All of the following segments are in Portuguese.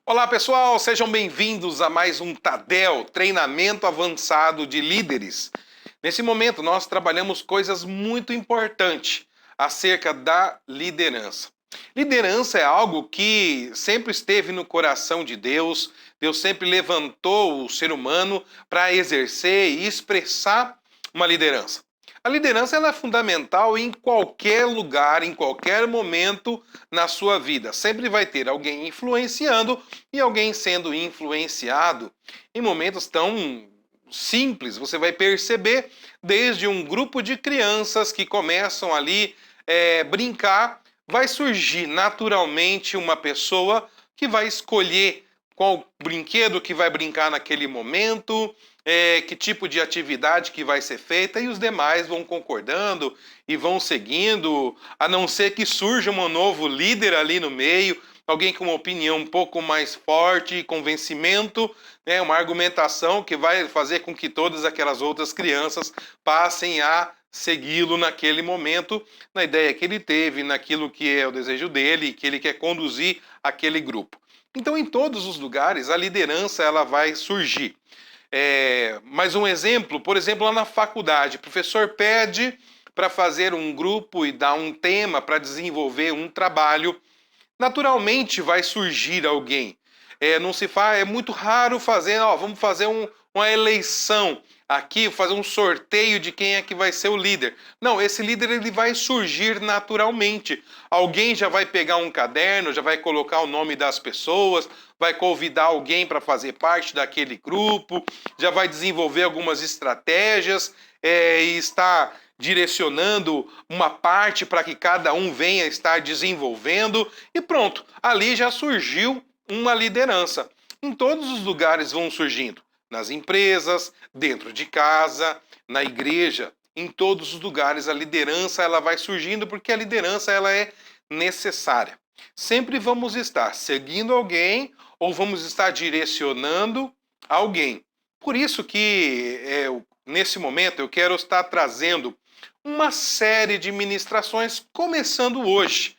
Olá pessoal, sejam bem-vindos a mais um Tadel, treinamento avançado de líderes. Nesse momento nós trabalhamos coisas muito importantes acerca da liderança. Liderança é algo que sempre esteve no coração de Deus. Deus sempre levantou o ser humano para exercer e expressar uma liderança. A liderança ela é fundamental em qualquer lugar, em qualquer momento na sua vida. Sempre vai ter alguém influenciando e alguém sendo influenciado. Em momentos tão simples, você vai perceber desde um grupo de crianças que começam ali brincar, vai surgir naturalmente uma pessoa que vai escolher qual brinquedo que vai brincar naquele momento, que tipo de atividade que vai ser feita, e os demais vão concordando e vão seguindo, a não ser que surja um novo líder ali no meio, alguém com uma opinião um pouco mais forte, convencimento, né, uma argumentação que vai fazer com que todas aquelas outras crianças passem a segui-lo naquele momento, na ideia que ele teve, naquilo que é o desejo dele, que ele quer conduzir aquele grupo. Então, em todos os lugares, a liderança ela vai surgir. Mais um exemplo, por exemplo, lá na faculdade, o professor pede para fazer um grupo e dar um tema para desenvolver um trabalho. Naturalmente vai surgir alguém. Não se faz, é muito raro fazer, vamos fazer uma eleição aqui, fazer um sorteio de quem é que vai ser o líder. Não, esse líder ele vai surgir naturalmente. Alguém já vai pegar um caderno, já vai colocar o nome das pessoas, vai convidar alguém para fazer parte daquele grupo, já vai desenvolver algumas estratégias e está direcionando uma parte para que cada um venha estar desenvolvendo e pronto, ali já surgiu uma liderança. Em todos os lugares vão surgindo, nas empresas, dentro de casa, na igreja, em todos os lugares a liderança ela vai surgindo porque a liderança ela é necessária. Sempre vamos estar seguindo alguém ou vamos estar direcionando alguém. Por isso que nesse momento eu quero estar trazendo uma série de ministrações, começando hoje,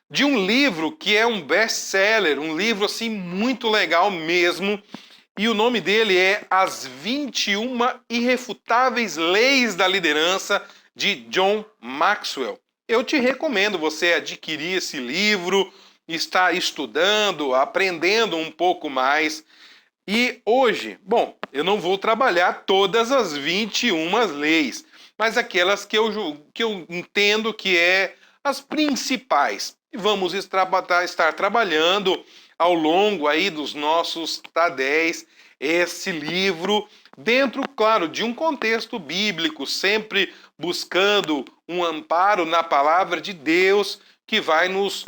de um livro que é um best-seller, um livro assim muito legal mesmo, e o nome dele é As 21 Irrefutáveis Leis da Liderança, de John Maxwell. Eu te recomendo você adquirir esse livro, estar estudando, aprendendo um pouco mais. E hoje, bom, eu não vou trabalhar todas as 21 leis, mas aquelas que eu entendo que é as principais. E vamos estar trabalhando ao longo aí dos nossos TADEs esse livro dentro, claro, de um contexto bíblico, sempre buscando um amparo na palavra de Deus que vai nos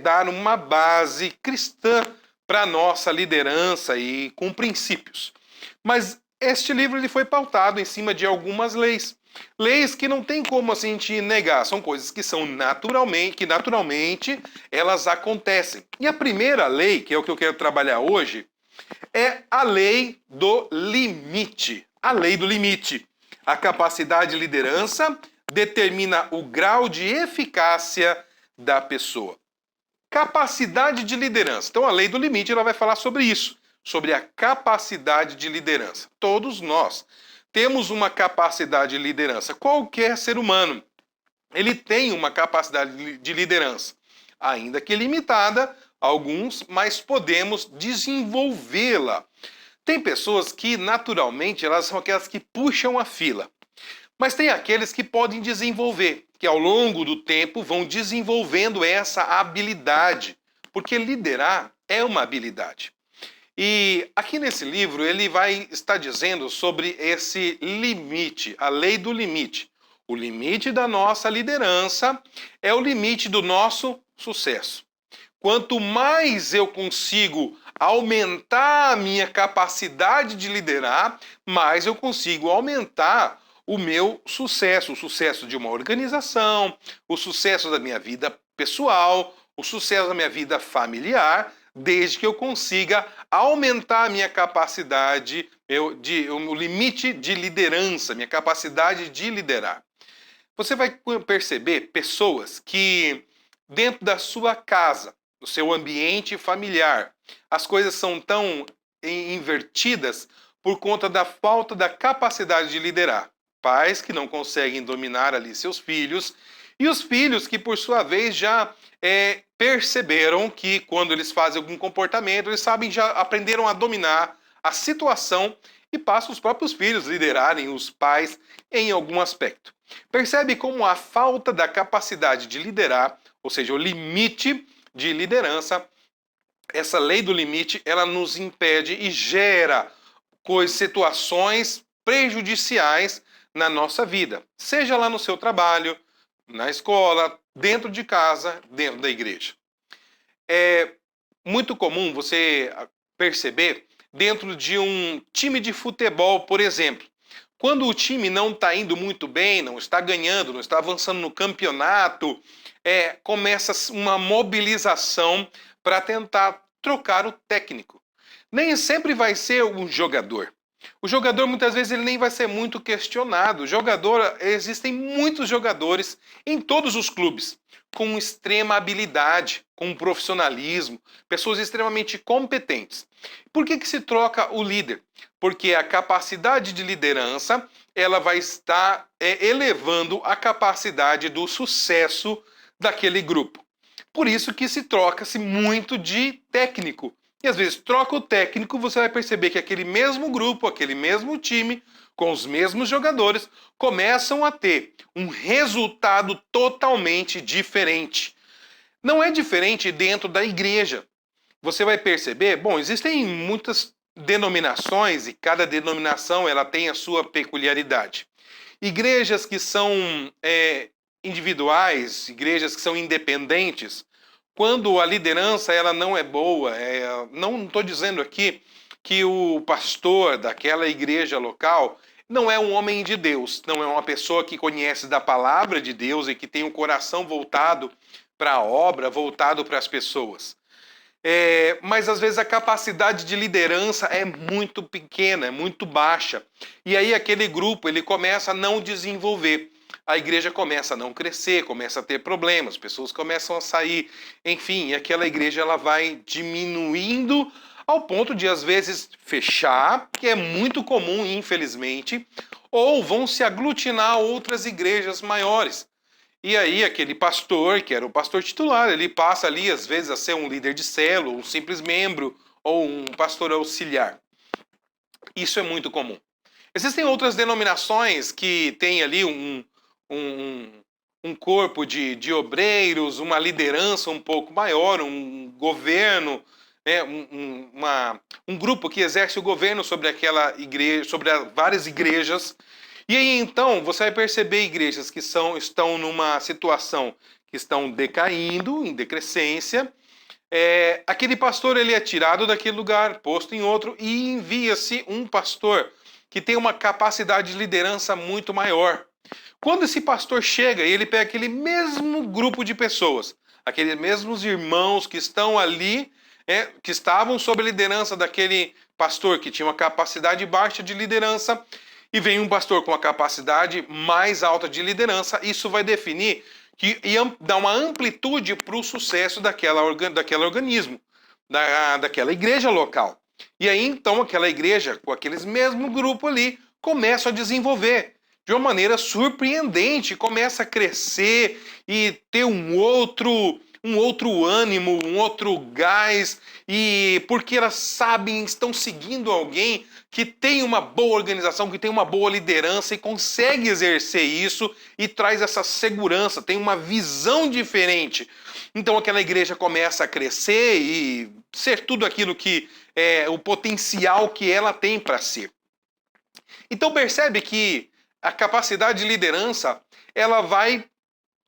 dar uma base cristã para a nossa liderança e com princípios. Mas este livro ele foi pautado em cima de algumas leis. Leis que não tem como assim, a gente negar, são coisas que são naturalmente elas acontecem. E a primeira lei, que é o que eu quero trabalhar hoje, é a lei do limite. A lei do limite. A capacidade de liderança determina o grau de eficácia da pessoa. Capacidade de liderança. Então, a lei do limite ela vai falar sobre isso, sobre a capacidade de liderança. Todos nós temos uma capacidade de liderança. Qualquer ser humano, ele tem uma capacidade de liderança, ainda que limitada, alguns, mas podemos desenvolvê-la. Tem pessoas que, naturalmente, elas são aquelas que puxam a fila. Mas tem aqueles que podem desenvolver, que ao longo do tempo vão desenvolvendo essa habilidade, porque liderar é uma habilidade. E aqui nesse livro ele vai estar dizendo sobre esse limite, a lei do limite. O limite da nossa liderança é o limite do nosso sucesso. Quanto mais eu consigo aumentar a minha capacidade de liderar, mais eu consigo aumentar o meu sucesso, o sucesso de uma organização, o sucesso da minha vida pessoal, o sucesso da minha vida familiar, desde que eu consiga aumentar a minha capacidade, o limite de liderança, minha capacidade de liderar. Você vai perceber pessoas que, dentro da sua casa, no seu ambiente familiar, as coisas são tão invertidas por conta da falta da capacidade de liderar. Pais que não conseguem dominar ali seus filhos, e os filhos que, por sua vez, já perceberam que quando eles fazem algum comportamento, eles sabem, já aprenderam a dominar a situação e passam os próprios filhos liderarem os pais em algum aspecto. Percebe como a falta da capacidade de liderar, ou seja, o limite de liderança, essa lei do limite, ela nos impede e gera situações prejudiciais na nossa vida, seja lá no seu trabalho, na escola, dentro de casa, dentro da igreja. É muito comum você perceber dentro de um time de futebol, por exemplo, quando o time não está indo muito bem, não está ganhando, não está avançando no campeonato, começa uma mobilização para tentar trocar o técnico. Nem sempre vai ser um jogador. O jogador, muitas vezes, ele nem vai ser muito questionado. Existem muitos jogadores em todos os clubes, com extrema habilidade, com profissionalismo, pessoas extremamente competentes. Por que se troca o líder? Porque a capacidade de liderança, ela vai estar elevando a capacidade do sucesso daquele grupo. Por isso que se troca-se muito de técnico. E às vezes troca o técnico, você vai perceber que aquele mesmo grupo, aquele mesmo time, com os mesmos jogadores, começam a ter um resultado totalmente diferente. Não é diferente dentro da igreja. Você vai perceber, bom, existem muitas denominações e cada denominação ela tem a sua peculiaridade. Igrejas que são individuais, igrejas que são independentes, quando a liderança ela não é boa, não estou dizendo aqui que o pastor daquela igreja local não é um homem de Deus, não é uma pessoa que conhece da palavra de Deus e que tem o coração voltado para a obra, voltado para as pessoas. Mas às vezes a capacidade de liderança é muito pequena, é muito baixa. E aí aquele grupo ele começa a não desenvolver. A igreja começa a não crescer, começa a ter problemas, pessoas começam a sair, enfim, e aquela igreja ela vai diminuindo ao ponto de às vezes fechar, que é muito comum, infelizmente, ou vão se aglutinar a outras igrejas maiores. E aí aquele pastor, que era o pastor titular, ele passa ali às vezes a ser um líder de célula, um simples membro ou um pastor auxiliar. Isso é muito comum. Existem outras denominações que têm ali um corpo de obreiros, uma liderança um pouco maior, um governo, né, um grupo que exerce o governo sobre aquela igreja, sobre várias igrejas. E aí então você vai perceber igrejas que estão numa situação que estão decaindo, em decrescência. Aquele pastor ele é tirado daquele lugar, posto em outro, e envia-se um pastor que tem uma capacidade de liderança muito maior. Quando esse pastor chega e ele pega aquele mesmo grupo de pessoas, aqueles mesmos irmãos que estão ali, que estavam sob a liderança daquele pastor que tinha uma capacidade baixa de liderança, e vem um pastor com uma capacidade mais alta de liderança, isso vai definir e dar uma amplitude para o sucesso daquele organismo, daquela igreja local. E aí então aquela igreja, com aqueles mesmo grupo ali, começa a desenvolver de uma maneira surpreendente, começa a crescer e ter um outro ânimo, um outro gás, e porque elas sabem, estão seguindo alguém que tem uma boa organização, que tem uma boa liderança e consegue exercer isso e traz essa segurança, tem uma visão diferente. Então aquela igreja começa a crescer e ser tudo aquilo que é o potencial que ela tem para ser. Então percebe que a capacidade de liderança, ela vai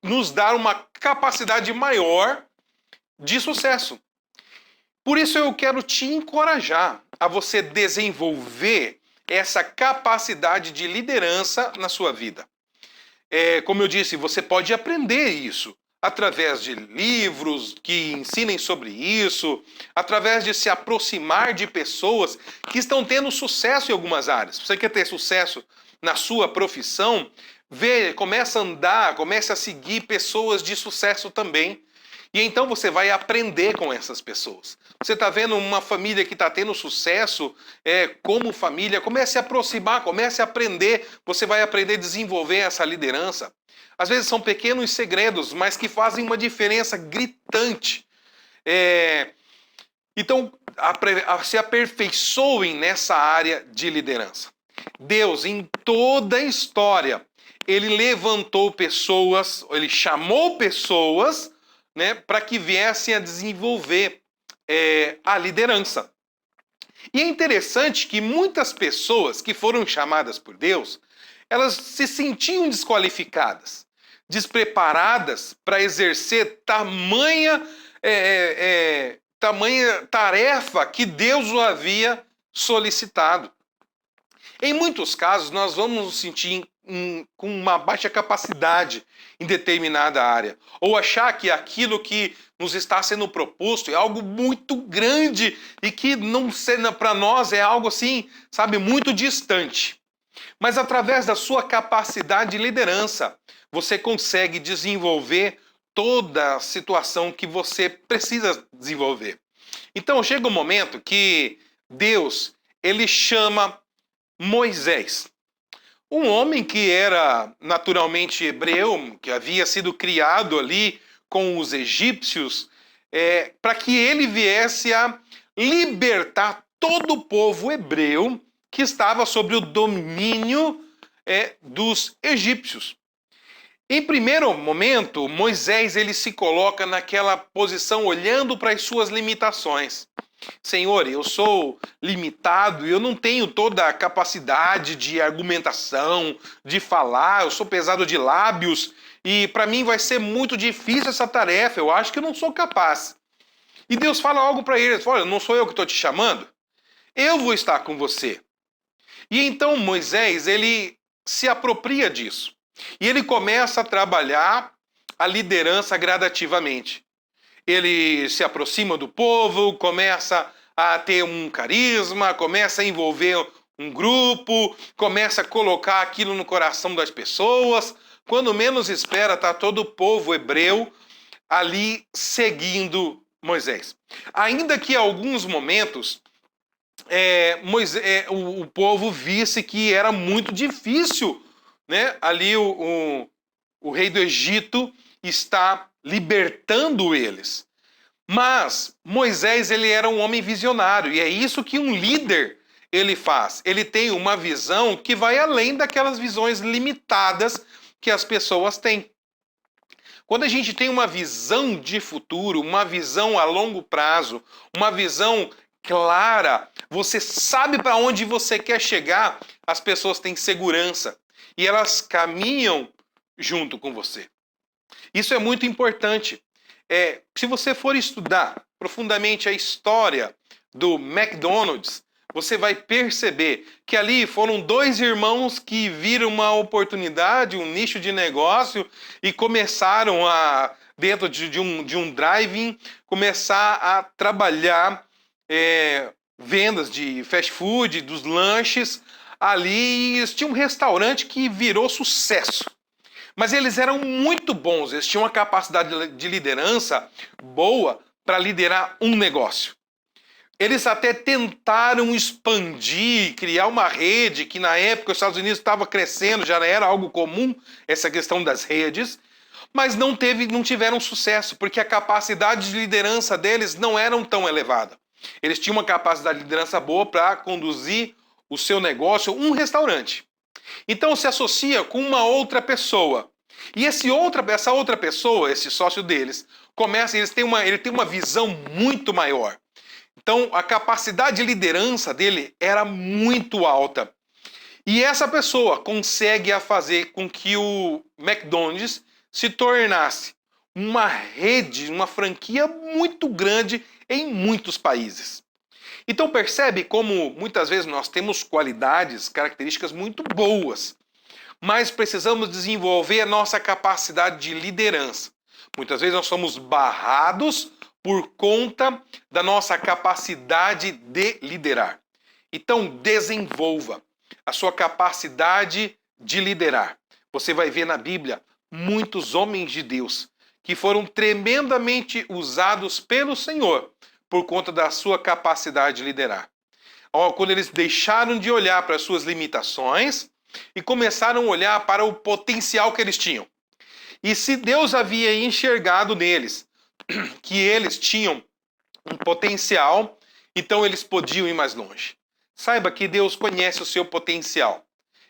nos dar uma capacidade maior de sucesso. Por isso eu quero te encorajar a você desenvolver essa capacidade de liderança na sua vida. Como eu disse, você pode aprender isso através de livros que ensinem sobre isso, através de se aproximar de pessoas que estão tendo sucesso em algumas áreas. Você quer ter sucesso na sua profissão? Começa a andar, começa a seguir pessoas de sucesso também. E então você vai aprender com essas pessoas. Você está vendo uma família que está tendo sucesso como família, comece a aproximar, comece a aprender. Você vai aprender a desenvolver essa liderança. Às vezes são pequenos segredos, mas que fazem uma diferença gritante. Então, se aperfeiçoem nessa área de liderança. Deus, em toda a história, ele levantou pessoas, ele chamou pessoas, né, para que viessem a desenvolver a liderança. E é interessante que muitas pessoas que foram chamadas por Deus, elas se sentiam desqualificadas, despreparadas para exercer tamanha tarefa que Deus o havia solicitado. Em muitos casos, nós vamos nos sentir com uma baixa capacidade em determinada área, ou achar que aquilo que nos está sendo proposto é algo muito grande e que não para nós é algo assim, sabe, muito distante. Mas através da sua capacidade de liderança, você consegue desenvolver toda a situação que você precisa desenvolver. Então chega um momento que Deus, ele chama Moisés, um homem que era naturalmente hebreu, que havia sido criado ali com os egípcios, para que ele viesse a libertar todo o povo hebreu que estava sob o domínio dos egípcios. Em primeiro momento, Moisés ele se coloca naquela posição olhando para as suas limitações. Senhor, eu sou limitado, eu não tenho toda a capacidade de argumentação, de falar, eu sou pesado de lábios e para mim vai ser muito difícil essa tarefa, eu acho que eu não sou capaz. E Deus fala algo para ele, olha, não sou eu que estou te chamando? Eu vou estar com você. E então Moisés, ele se apropria disso. E ele começa a trabalhar a liderança gradativamente. Ele se aproxima do povo, começa a ter um carisma, começa a envolver um grupo, começa a colocar aquilo no coração das pessoas. Quando menos espera, está todo o povo hebreu ali seguindo Moisés. Ainda que em alguns momentos o povo visse que era muito difícil, né? Ali o rei do Egito está libertando eles. Mas Moisés ele era um homem visionário e é isso que um líder ele faz. Ele tem uma visão que vai além daquelas visões limitadas que as pessoas têm. Quando a gente tem uma visão de futuro, uma visão a longo prazo, uma visão clara, você sabe para onde você quer chegar, as pessoas têm segurança e elas caminham junto com você. Isso é muito importante. Se você for estudar profundamente a história do McDonald's, você vai perceber que ali foram dois irmãos que viram uma oportunidade, um nicho de negócio e começaram a, dentro de um drive-in, começar a trabalhar vendas de fast food, dos lanches. Ali eles tinham um restaurante que virou sucesso. Mas eles eram muito bons, eles tinham uma capacidade de liderança boa para liderar um negócio. Eles até tentaram expandir, criar uma rede, que na época os Estados Unidos estava crescendo, já era algo comum, essa questão das redes, mas não tiveram sucesso, porque a capacidade de liderança deles não era tão elevada. Eles tinham uma capacidade de liderança boa para conduzir o seu negócio, um restaurante. Então se associa com uma outra pessoa. E essa outra pessoa, esse sócio deles, ele tem uma visão muito maior. Então a capacidade de liderança dele era muito alta. E essa pessoa consegue fazer com que o McDonald's se tornasse uma rede, uma franquia muito grande em muitos países. Então percebe como muitas vezes nós temos qualidades, características muito boas, mas precisamos desenvolver a nossa capacidade de liderança. Muitas vezes nós somos barrados por conta da nossa capacidade de liderar. Então desenvolva a sua capacidade de liderar. Você vai ver na Bíblia muitos homens de Deus que foram tremendamente usados pelo Senhor por conta da sua capacidade de liderar. Quando eles deixaram de olhar para as suas limitações e começaram a olhar para o potencial que eles tinham. E se Deus havia enxergado neles que eles tinham um potencial, então eles podiam ir mais longe. Saiba que Deus conhece o seu potencial.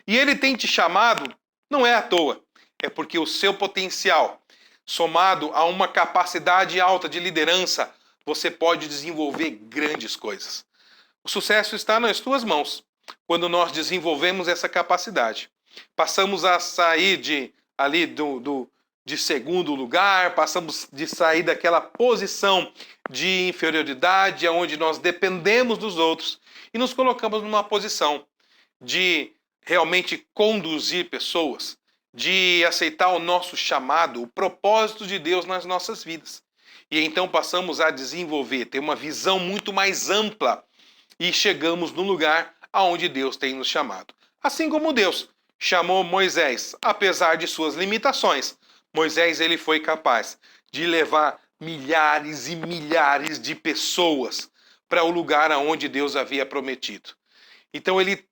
E Ele tem te chamado, não é à toa, é porque o seu potencial, somado a uma capacidade alta de liderança, você pode desenvolver grandes coisas. O sucesso está nas tuas mãos, quando nós desenvolvemos essa capacidade. Passamos a sair de segundo lugar, passamos de sair daquela posição de inferioridade, onde nós dependemos dos outros, e nos colocamos numa posição de realmente conduzir pessoas, de aceitar o nosso chamado, o propósito de Deus nas nossas vidas. E então passamos a desenvolver, ter uma visão muito mais ampla e chegamos no lugar aonde Deus tem nos chamado. Assim como Deus chamou Moisés, apesar de suas limitações, Moisés ele foi capaz de levar milhares e milhares de pessoas para o lugar aonde Deus havia prometido. Então ele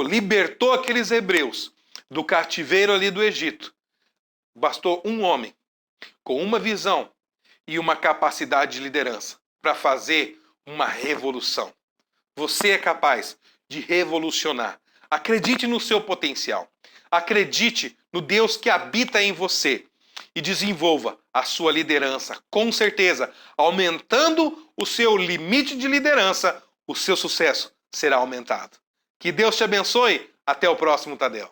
libertou aqueles hebreus do cativeiro ali do Egito. Bastou um homem com uma visão e uma capacidade de liderança para fazer uma revolução. Você é capaz de revolucionar. Acredite no seu potencial. Acredite no Deus que habita em você e desenvolva a sua liderança. Com certeza, aumentando o seu limite de liderança, o seu sucesso será aumentado. Que Deus te abençoe. Até o próximo Tadel.